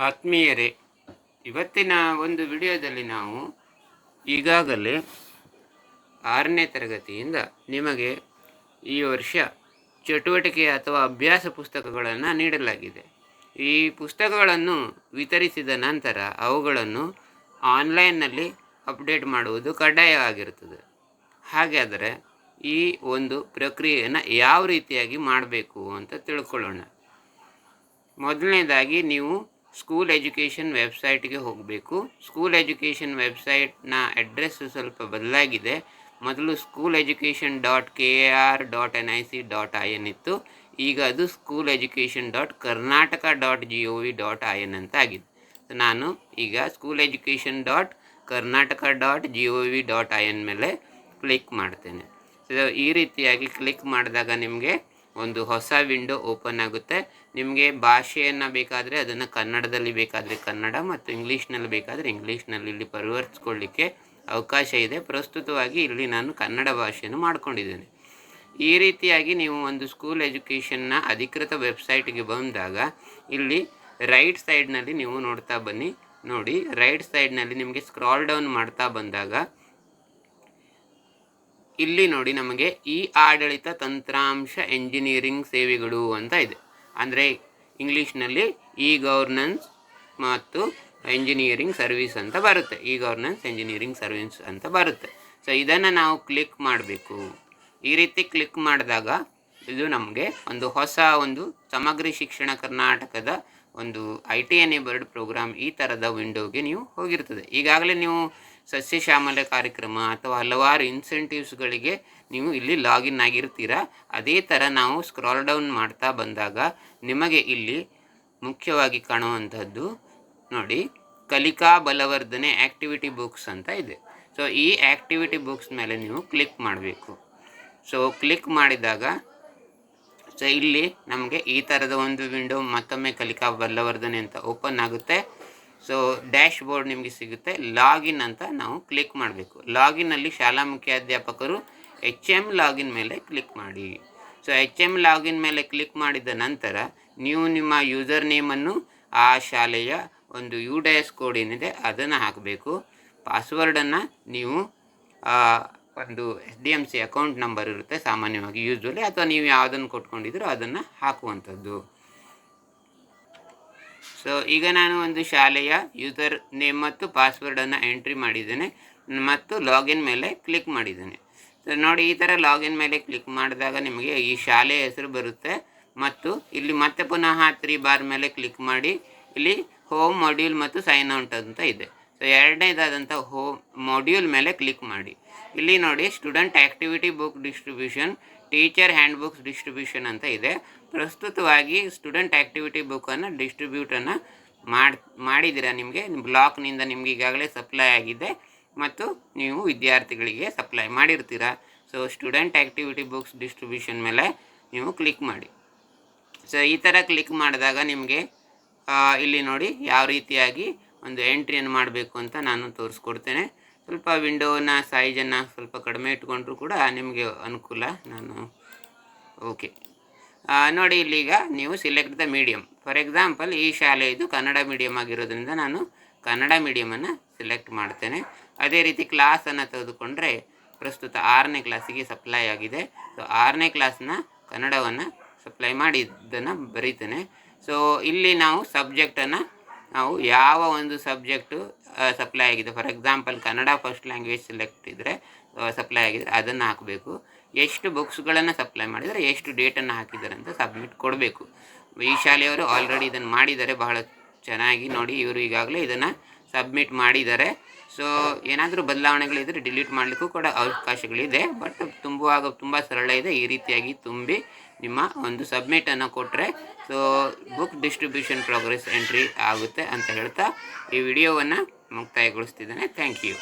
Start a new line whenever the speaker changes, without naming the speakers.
ಆತ್ಮೀಯರೇ, ಇವತ್ತಿನ ಒಂದು ವಿಡಿಯೋದಲ್ಲಿ ನಾವು ಈಗಾಗಲೇ 6ನೇ ತರಗತಿಯಿಂದ ನಿಮಗೆ ಈ ವರ್ಷ ಚಟುವಟಿಕೆ ಅಥವಾ ಅಭ್ಯಾಸ ಪುಸ್ತಕಗಳನ್ನು ನೀಡಲಾಗಿದೆ. ಈ ಪುಸ್ತಕಗಳನ್ನು ವಿತರಿಸಿದ ನಂತರ ಅವುಗಳನ್ನು ಆನ್ಲೈನ್ನಲ್ಲಿ ಅಪ್ಡೇಟ್ ಮಾಡುವುದು ಕಡ್ಡಾಯವಾಗಿರುತ್ತದೆ. ಹಾಗಾದರೆ ಈ ಒಂದು ಪ್ರಕ್ರಿಯೆಯನ್ನು ಯಾವ ರೀತಿಯಾಗಿ ಮಾಡಬೇಕು ಅಂತ ತಿಳ್ಕೊಳ್ಳೋಣ. ಮೊದಲನೇದಾಗಿ ನೀವು ಸ್ಕೂಲ್ ಎಜುಕೇಷನ್ ವೆಬ್ಸೈಟ್ಗೆ ಹೋಗಬೇಕು. ಸ್ಕೂಲ್ ಎಜುಕೇಷನ್ ವೆಬ್ಸೈಟ್ನ ಅಡ್ರೆಸ್ ಸ್ವಲ್ಪ ಬದಲಾಗಿದೆ. ಮೊದಲು schooleducation.kar.nic.in ಇತ್ತು. ಈಗ ಅದು schooleducation.karnataka.gov.in ಅಂತ ಆಗಿದೆ. ನಾನು ಈಗ schooleducation.karnataka.gov.in ಮೇಲೆ ಕ್ಲಿಕ್ ಮಾಡ್ತೇನೆ. ಈ ರೀತಿಯಾಗಿ ಕ್ಲಿಕ್ ಮಾಡಿದಾಗ ನಿಮಗೆ ಒಂದು ಹೊಸ ವಿಂಡೋ ಓಪನ್ ಆಗುತ್ತೆ. ನಿಮಗೆ ಭಾಷೆಯನ್ನು ಬೇಕಾದರೆ ಅದನ್ನು ಕನ್ನಡದಲ್ಲಿ ಬೇಕಾದರೆ ಕನ್ನಡ ಮತ್ತು ಇಂಗ್ಲೀಷ್ನಲ್ಲಿ ಬೇಕಾದರೆ ಇಂಗ್ಲೀಷ್ನಲ್ಲಿ ಇಲ್ಲಿ ಪರಿವರ್ತಿಸ್ಕೊಳ್ಳಿಕ್ಕೆ ಅವಕಾಶ ಇದೆ. ಪ್ರಸ್ತುತವಾಗಿ ಇಲ್ಲಿ ನಾನು ಕನ್ನಡ ಭಾಷೆಯನ್ನು ಮಾಡ್ಕೊಂಡಿದ್ದೇನೆ. ಈ ರೀತಿಯಾಗಿ ನೀವು ಒಂದು ಸ್ಕೂಲ್ ಎಜುಕೇಷನ್ನ ಅಧಿಕೃತ ವೆಬ್ಸೈಟ್ಗೆ ಬಂದಾಗ ಇಲ್ಲಿ ರೈಟ್ ಸೈಡ್ನಲ್ಲಿ ನೀವು ನೋಡ್ತಾ ಬನ್ನಿ. ನೋಡಿ, ರೈಟ್ ಸೈಡ್ನಲ್ಲಿ ನಿಮಗೆ ಸ್ಕ್ರಾಲ್ ಡೌನ್ ಮಾಡ್ತಾ ಬಂದಾಗ ಇಲ್ಲಿ ನೋಡಿ ನಮಗೆ ಈ ಆಡಳಿತ ತಂತ್ರಾಂಶ ಎಂಜಿನಿಯರಿಂಗ್ ಸೇವೆಗಳು ಅಂತ ಇದೆ. ಅಂದರೆ ಇಂಗ್ಲೀಷ್ನಲ್ಲಿ ಇ ಗವರ್ನೆನ್ಸ್ ಮತ್ತು ಎಂಜಿನಿಯರಿಂಗ್ ಸರ್ವಿಸ್ ಅಂತ ಬರುತ್ತೆ. ಇ ಗವರ್ನೆನ್ಸ್ ಎಂಜಿನಿಯರಿಂಗ್ ಸರ್ವಿಸ್ ಅಂತ ಬರುತ್ತೆ. ಸೊ ಇದನ್ನು ನಾವು ಕ್ಲಿಕ್ ಮಾಡಬೇಕು. ಈ ರೀತಿ ಕ್ಲಿಕ್ ಮಾಡಿದಾಗ ಇದು ನಮಗೆ ಒಂದು ಹೊಸ ಒಂದು ಸಮಗ್ರ ಶಿಕ್ಷಣ ಕರ್ನಾಟಕದ ಒಂದು IT ಎನೇಬಲ್ಡ್ ಪ್ರೋಗ್ರಾಮ್ ಈ ಥರದ ವಿಂಡೋಗೆ ನೀವು ಹೋಗಿರ್ತದೆ. ಈಗಾಗಲೇ ನೀವು ಸಸ್ಯಶ್ಯಾಮಲ ಕಾರ್ಯಕ್ರಮ ಅಥವಾ ಹಲವಾರು ಇನ್ಸೆಂಟಿವ್ಸ್ಗಳಿಗೆ ನೀವು ಇಲ್ಲಿ ಲಾಗಿನ್ ಆಗಿರ್ತೀರ. ಅದೇ ಥರ ನಾವು ಸ್ಕ್ರಾಲ್ ಡೌನ್ ಮಾಡ್ತಾ ಬಂದಾಗ ನಿಮಗೆ ಇಲ್ಲಿ ಮುಖ್ಯವಾಗಿ ಕಾಣುವಂಥದ್ದು ನೋಡಿ, ಕಲಿಕಾ ಬಲವರ್ಧನೆ ಆ್ಯಕ್ಟಿವಿಟಿ ಬುಕ್ಸ್ ಅಂತ ಇದೆ. ಸೊ ಈ ಆ್ಯಕ್ಟಿವಿಟಿ ಬುಕ್ಸ್ ಮೇಲೆ ನೀವು ಕ್ಲಿಕ್ ಮಾಡಬೇಕು. ಸೊ ಕ್ಲಿಕ್ ಮಾಡಿದಾಗ ಸೊ ಇಲ್ಲಿ ನಮಗೆ ಈ ಥರದ ಒಂದು ವಿಂಡೋ ಮತ್ತೊಮ್ಮೆ ಕಲಿಕಾ ಬಲವರ್ಧನೆ ಅಂತ ಓಪನ್ ಆಗುತ್ತೆ. ಸೊ ಡ್ಯಾಶ್ ಬೋರ್ಡ್ ನಿಮಗೆ ಸಿಗುತ್ತೆ. ಲಾಗಿನ್ ಅಂತ ನಾವು ಕ್ಲಿಕ್ ಮಾಡಬೇಕು. ಲಾಗಿನ್ನಲ್ಲಿ ಶಾಲಾ ಮುಖ್ಯಾಧ್ಯಾಪಕರು HM ಲಾಗಿನ್ ಮೇಲೆ ಕ್ಲಿಕ್ ಮಾಡಿ. ಸೊ HM ಲಾಗಿನ್ ಮೇಲೆ ಕ್ಲಿಕ್ ಮಾಡಿದ ನಂತರ ನೀವು ನಿಮ್ಮ ಯೂಸರ್ ನೇಮನ್ನು ಆ ಶಾಲೆಯ ಒಂದು UDIS ಕೋಡ್ ಏನಿದೆ ಅದನ್ನು ಹಾಕಬೇಕು. ಪಾಸ್ವರ್ಡನ್ನು ನೀವು ಒಂದು SDMC ಅಕೌಂಟ್ ನಂಬರ್ ಇರುತ್ತೆ ಸಾಮಾನ್ಯವಾಗಿ ಯೂಸ್ವಲಿ, ಅಥವಾ ನೀವು ಯಾವುದನ್ನು ಕೊಟ್ಕೊಂಡಿದ್ದೀರೋ ಅದನ್ನು ಹಾಕುವಂಥದ್ದು. ಸೊ ಈಗ ನಾನು ಒಂದು ಶಾಲೆಯ ಯೂಸರ್ ನೇಮ್ ಮತ್ತು ಪಾಸ್ವರ್ಡನ್ನು ಎಂಟ್ರಿ ಮಾಡಿದ್ದೇನೆ ಮತ್ತು ಲಾಗಿನ್ ಮೇಲೆ ಕ್ಲಿಕ್ ಮಾಡಿದ್ದೇನೆ. ಸೊ ನೋಡಿ, ಈ ಥರ ಲಾಗಿನ್ ಮೇಲೆ ಕ್ಲಿಕ್ ಮಾಡಿದಾಗ ನಿಮಗೆ ಈ ಶಾಲೆಯ ಹೆಸರು ಬರುತ್ತೆ ಮತ್ತು ಇಲ್ಲಿ ಮತ್ತೆ ಪುನಃ 3 ಬಾರ್ ಮೇಲೆ ಕ್ಲಿಕ್ ಮಾಡಿ ಇಲ್ಲಿ ಹೋಮ್ ಮಾಡ್ಯೂಲ್ ಮತ್ತು ಸೈನ್ ಔಟ್ ಅಂತ ಇದೆ. ಸೊ ಎರಡನೇದಾದಂಥ ಹೋಮ್ ಮಾಡ್ಯೂಲ್ ಮೇಲೆ ಕ್ಲಿಕ್ ಮಾಡಿ. ಇಲ್ಲಿ ನೋಡಿ student activity book distribution, teacher hand books distribution ಅಂತ ಇದೆ. ಪ್ರಸ್ತುತವಾಗಿ ಸ್ಟೂಡೆಂಟ್ ಆ್ಯಕ್ಟಿವಿಟಿ ಬುಕ್ಕನ್ನು ಡಿಸ್ಟ್ರಿಬ್ಯೂಟನ್ನು ಮಾಡಿದ್ದೀರಾ. ನಿಮಗೆ ಬ್ಲಾಕ್ನಿಂದ ನಿಮ್ಗೆ ಈಗಾಗಲೇ ಸಪ್ಲೈ ಆಗಿದೆ ಮತ್ತು ನೀವು ವಿದ್ಯಾರ್ಥಿಗಳಿಗೆ ಸಪ್ಲೈ ಮಾಡಿರ್ತೀರ. So student activity books distribution ಮೇಲೆ ನೀವು ಕ್ಲಿಕ್ ಮಾಡಿ. ಸೊ ಈ ಥರ ಕ್ಲಿಕ್ ಮಾಡಿದಾಗ ನಿಮಗೆ ಇಲ್ಲಿ ನೋಡಿ ಯಾವ ರೀತಿಯಾಗಿ ಒಂದು ಎಂಟ್ರಿಯನ್ನು ಮಾಡಬೇಕು ಅಂತ ನಾನು ತೋರಿಸ್ಕೊಡ್ತೇನೆ. ಸ್ವಲ್ಪ ವಿಂಡೋನ ಸೈಜನ್ನು ಸ್ವಲ್ಪ ಕಡಿಮೆ ಇಟ್ಕೊಂಡ್ರೂ ಕೂಡ ನಿಮಗೆ ಅನುಕೂಲ. ಓಕೆ ನೋಡಿ, ಇಲ್ಲಿಗ ನೀವು select the medium. For example ಈ ಶಾಲೆ ಇದು ಕನ್ನಡ ಮೀಡಿಯಮ್ ಆಗಿರೋದ್ರಿಂದ ನಾನು ಕನ್ನಡ ಮೀಡಿಯಮನ್ನು ಸಿಲೆಕ್ಟ್ ಮಾಡ್ತೇನೆ. ಅದೇ ರೀತಿ ಕ್ಲಾಸನ್ನು ತೆಗೆದುಕೊಂಡ್ರೆ ಪ್ರಸ್ತುತ 6ನೇ ಕ್ಲಾಸಿಗೆ ಸಪ್ಲೈ ಆಗಿದೆ. ಸೊ 6ನೇ ಕ್ಲಾಸ್ನ ಕನ್ನಡವನ್ನು ಸಪ್ಲೈ ಮಾಡಿದ್ದನ್ನು ಬರೀತೇನೆ. ಸೊ ಇಲ್ಲಿ ನಾವು ಸಬ್ಜೆಕ್ಟನ್ನು ನಾವು ಯಾವ ಒಂದು ಸಬ್ಜೆಕ್ಟು ಸಪ್ಲೈ ಆಗಿದೆ, for example Kannada first language select ಇದ್ದರೆ ಸಪ್ಲೈ ಆಗಿದರೆ ಅದನ್ನು ಹಾಕಬೇಕು. ಎಷ್ಟು ಬುಕ್ಸ್ಗಳನ್ನು ಸಪ್ಲೈ ಮಾಡಿದರೆ ಎಷ್ಟು ಡೇಟನ್ನು ಹಾಕಿದ್ದಾರೆ ಅಂತ ಸಬ್ಮಿಟ್ ಕೊಡಬೇಕು. ಈ ಶಾಲೆಯವರು ಆಲ್ರೆಡಿ ಇದನ್ನು ಮಾಡಿದ್ದಾರೆ ಬಹಳ ಚೆನ್ನಾಗಿ. ನೋಡಿ, ಇವರು ಈಗಾಗಲೇ ಇದನ್ನು ಸಬ್ಮಿಟ್ ಮಾಡಿದ್ದಾರೆ. ಸೊ ಏನಾದರೂ ಬದಲಾವಣೆಗಳಿದ್ದರೆ ಡಿಲೀಟ್ ಮಾಡಲಿಕ್ಕೂ ಕೂಡ ಅವಕಾಶಗಳಿದೆ. ಬಟ್ ತುಂಬುವಾಗ ತುಂಬ ಸರಳ ಇದೆ. ಈ ರೀತಿಯಾಗಿ ತುಂಬಿ ನಿಮ್ಮ ಒಂದು ಸಬ್ಮಿಟನ್ನು ಕೊಟ್ಟರೆ so book distribution progress entry ಆಗುತ್ತೆ ಅಂತ ಹೇಳ್ತಾ ಈ ವಿಡಿಯೋವನ್ನು ಮುಕ್ತಾಯಗೊಳಿಸ್ತಿದ್ದೇನೆ. Thank you.